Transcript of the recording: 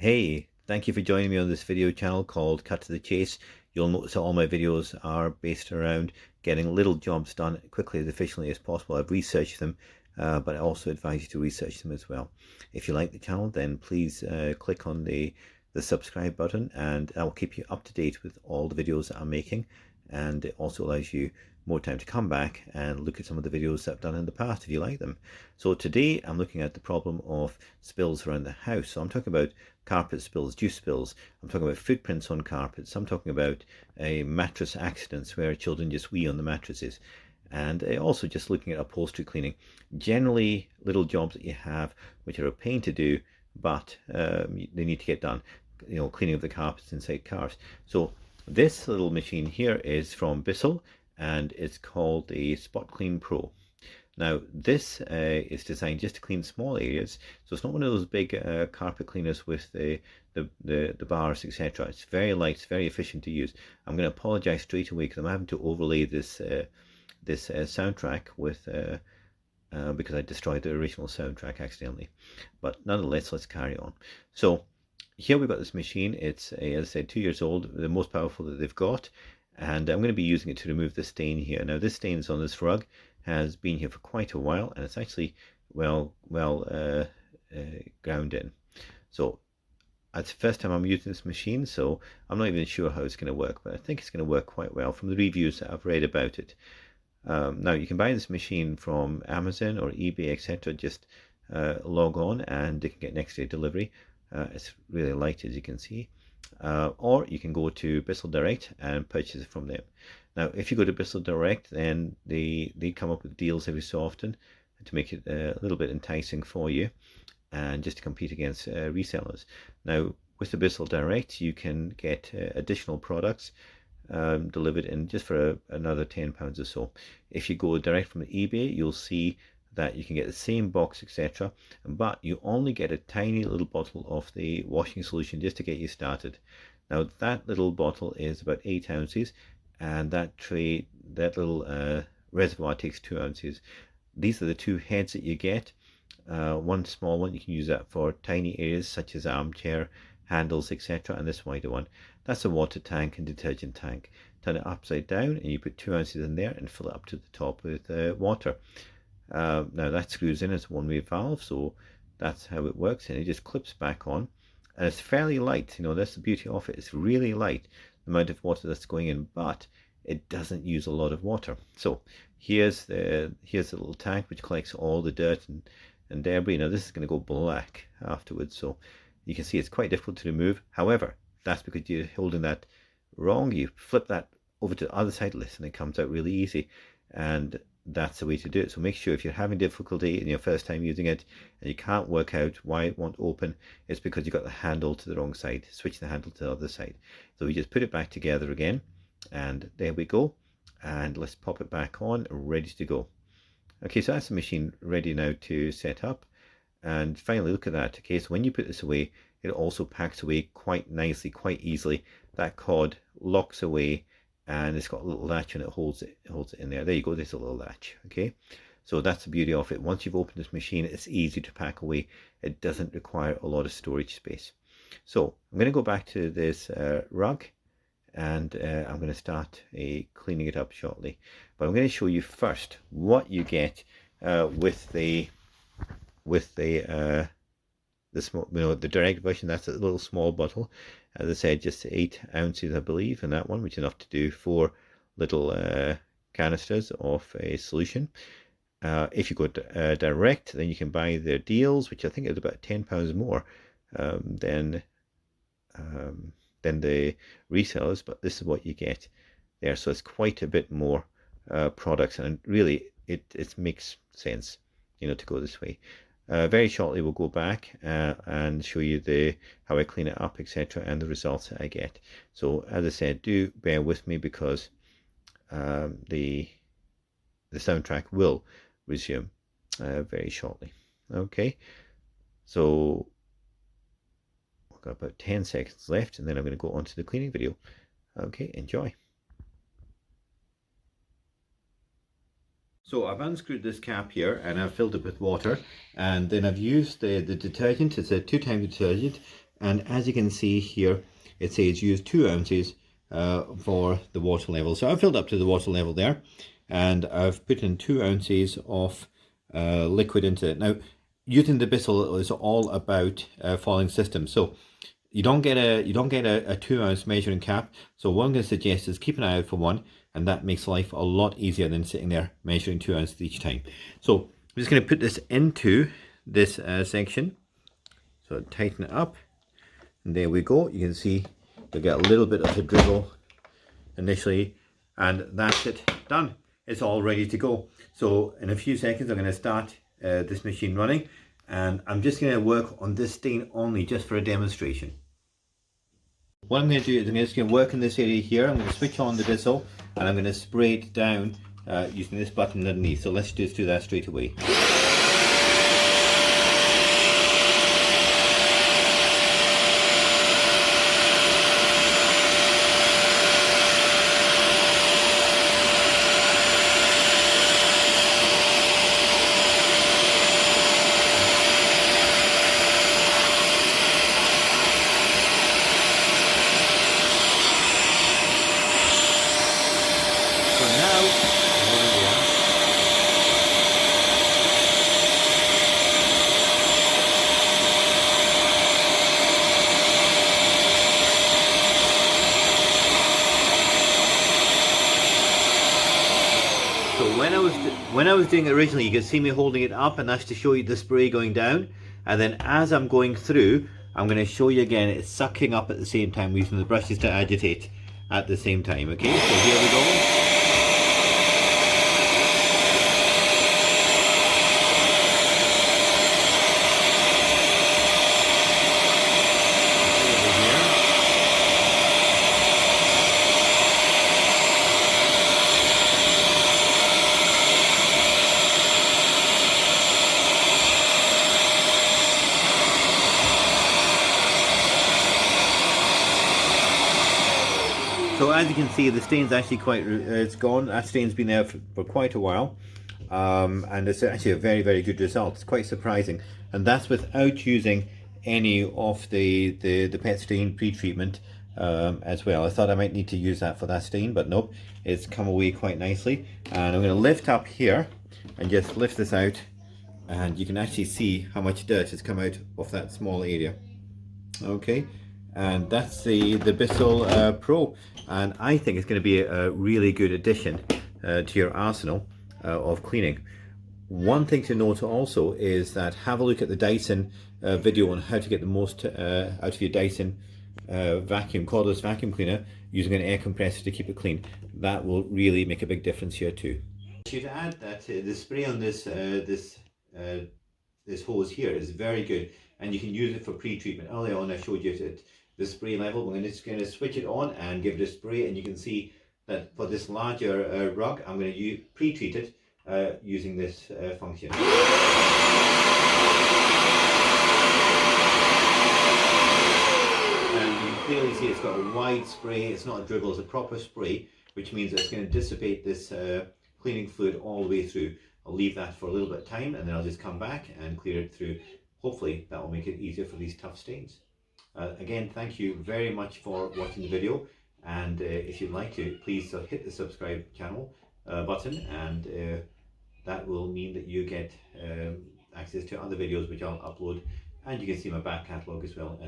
Hey, thank you for joining me on this video channel called Cut to the Chase. You'll notice that all my videos are based around getting little jobs done quickly as efficiently as possible. I've researched them, but I also advise you to research them as well. If you like the channel, then please click on the subscribe button, and that will keep you up to date with all the videos that I'm making, and it also allows you more time to come back and look at some of the videos that I've done in the past if you like them. So today I'm looking at the problem of spills around the house. So I'm talking about carpet spills, juice spills. I'm talking about footprints on carpets. I'm talking about mattress accidents where children just wee on the mattresses. And also just looking at upholstery cleaning. Generally little jobs that you have which are a pain to do, but they need to get done. You know, cleaning of the carpets inside cars. So this little machine here is from Bissell, and it's called the Spotclean Pro. Now this is designed just to clean small areas, so it's not one of those big carpet cleaners with the bars, etc. It's very light, it's very efficient to use. I'm going to apologize straight away because I'm having to overlay this soundtrack with because I destroyed the original soundtrack accidentally. But nonetheless, let's carry on. So here we've got this machine. It's as I said, 2 years old, the most powerful that they've got, and I'm going to be using it to remove the stain here. Now this stain is on this rug, has been here for quite a while, and it's actually well ground in. So it's the first time I'm using this machine, so I'm not even sure how it's going to work, but I think it's going to work quite well from the reviews that I've read about it. Now you can buy this machine from Amazon or eBay, etc. Just log on and they can get next day delivery. It's really light, as you can see. Or you can go to Bissell Direct and purchase it from them. Now if you go to Bissell Direct, then they come up with deals every so often to make it a little bit enticing for you and just to compete against resellers. Now with the Bissell Direct you can get additional products delivered in just for another £10 or so. If you go direct from the eBay, you'll see that you can get the same box, etc., but you only get a tiny little bottle of the washing solution just to get you started. Now that little bottle is about 8 ounces, and that little reservoir takes 2 ounces. These are the two heads that you get. One small one, you can use that for tiny areas such as armchair handles, etc., and this wider one, that's a water tank and detergent tank. Turn it upside down and you put 2 ounces in there and fill it up to the top with water. Now that screws in as a one-way valve, so that's how it works, and it just clips back on, and it's fairly light. You know, that's the beauty of it. It's really light, the amount of water that's going in, but it doesn't use a lot of water. So here's the little tank which collects all the dirt and debris. Now this is going to go black afterwards, so you can see it's quite difficult to remove. However, that's because you're holding that wrong. You flip that over to the other side, listen, it comes out really easy, and that's the way to do it. So make sure if you're having difficulty in your first time using it and you can't work out why it won't open, it's because you got the handle to the wrong side. Switch the handle to the other side. So we just put it back together again, and there we go. And let's pop it back on, ready to go. Okay, so that's the machine ready now to set up. And finally, look at that. Okay, so when you put this away, it also packs away quite nicely, quite easily. That cord locks away, and it's got a little latch and it holds it in there. There you go, there's a little latch. Okay, so that's the beauty of it. Once you've opened this machine, it's easy to pack away. It doesn't require a lot of storage space. So I'm going to go back to this rug, and I'm going to start cleaning it up shortly, but I'm going to show you first what you get with the small, the direct version. That's a little small bottle, as I said, just 8 ounces I believe in that one, which is enough to do 4 little canisters of a solution. If you go direct, then you can buy their deals, which I think is about £10 more than the resellers, but this is what you get there. So it's quite a bit more products, and really it makes sense, you know, to go this way. Very shortly we'll go back and show you how I clean it up, etc., and the results that I get. So as I said, do bear with me because the soundtrack will resume very shortly. Okay, so we've got about 10 seconds left, and then I'm going to go on to the cleaning video. Okay, enjoy. So I've unscrewed this cap here and I've filled it with water, and then I've used the detergent. It's a 2-time detergent, And as you can see here, it says use 2 ounces for the water level. So I've filled up to the water level there, and I've put in 2 ounces of liquid into it. Now, using the Bissell is all about following systems. So you don't get a 2 ounce measuring cap. So what I'm going to suggest is keep an eye out for one, and that makes life a lot easier than sitting there measuring 2 ounces each time. So I'm just going to put this into this section. So tighten it up, and there we go. You can see we get a little bit of a dribble initially, and that's it, done. It's all ready to go. So in a few seconds I'm going to start this machine running, and I'm just going to work on this stain only just for a demonstration. What I'm going to do is I'm just going to work in this area here. I'm going to switch on the Bissell, and I'm going to spray it down using this button underneath. So let's just do that straight away. When I was doing it originally, you could see me holding it up, and that's to show you the spray going down. And then as I'm going through, I'm going to show you again, it's sucking up at the same time, using the brushes to agitate at the same time. Okay, so here we go. So as you can see, the stain's actually quite, it's gone. That stain's been there for quite a while. And it's actually a very, very good result. It's quite surprising. And that's without using any of the pet stain pre-treatment as well. I thought I might need to use that for that stain, but nope, it's come away quite nicely. And I'm going to lift up here and just lift this out, and you can actually see how much dirt has come out of that small area. Okay, and that's the Bissell Pro, and I think it's going to be a really good addition to your arsenal of cleaning. One thing to note also is that have a look at the Dyson video on how to get the most out of your Dyson cordless vacuum cleaner using an air compressor to keep it clean. That will really make a big difference here too. I should add that the spray on this hose here is very good, and you can use it for pre-treatment. Earlier on I showed you the spray level. We're just going to switch it on and give it a spray, and you can see that for this larger rug I'm going to pre-treat it using this function. And you can clearly see it's got a wide spray. It's not a dribble, it's a proper spray, which means it's going to dissipate this cleaning fluid all the way through. I'll leave that for a little bit of time, and then I'll just come back and clear it through. Hopefully that will make it easier for these tough stains. Again, thank you very much for watching the video, and if you'd like to, please hit the subscribe channel button, and that will mean that you get access to other videos which I'll upload, and you can see my back catalogue as well.